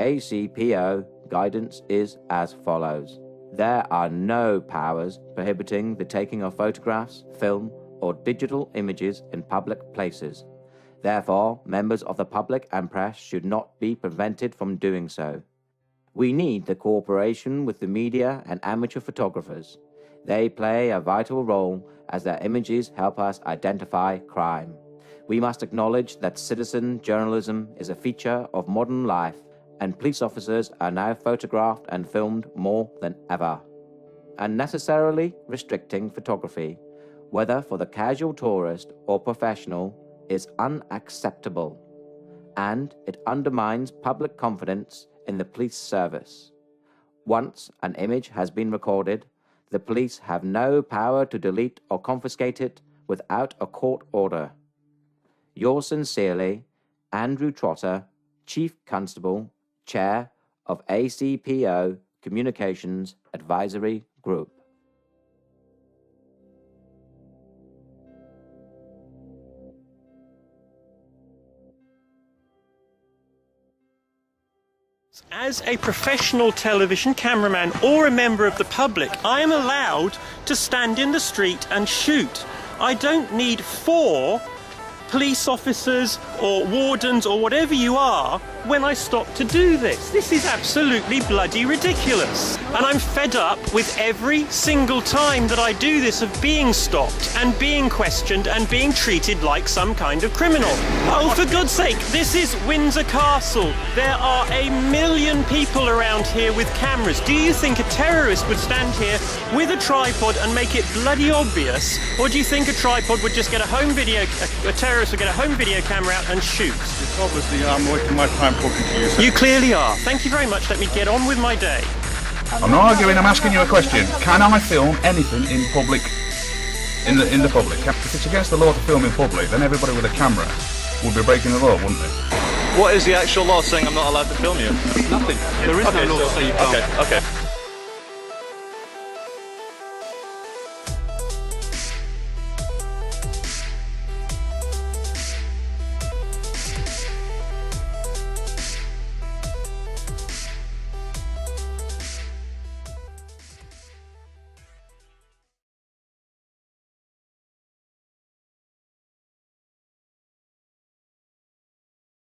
ACPO guidance is as follows. There are no powers prohibiting the taking of photographs, film, or digital images in public places. Therefore, members of the public and press should not be prevented from doing so. We need the cooperation with the media and amateur photographers. They play a vital role as their images help us identify crime. We must acknowledge that citizen journalism is a feature of modern life, and police officers are now photographed and filmed more than ever. Unnecessarily restricting photography, whether for the casual tourist or professional, is unacceptable, and it undermines public confidence in the police service. Once an image has been recorded, the police have no power to delete or confiscate it without a court order. Yours sincerely, Andrew Trotter, Chief Constable, Chair of ACPO Communications Advisory Group. As a professional television cameraman or a member of the public, I am allowed to stand in the street and shoot. I don't need 4 police officers or wardens or whatever you are when I stop to do this. This is absolutely bloody ridiculous. And I'm fed up with every single time that I do this of being stopped and being questioned and being treated like some kind of criminal. Oh, for God's sake, this is Windsor Castle. There are a million people around here with cameras. Do you think a terrorist would stand here with a tripod and make it bloody obvious? Or do you think a tripod would just get a terrorist would get a home video camera out and shoot? It's obviously I'm wasting my time talking to you. So. You clearly are. Thank you very much. Let me get on with my day. I'm not arguing, I'm asking you a question. Can I film anything in public, in the public? If it's against the law to film in public, then everybody with a camera would be breaking the law, wouldn't they? What is the actual law saying I'm not allowed to film you? Nothing. There is no law to say you can't. Okay.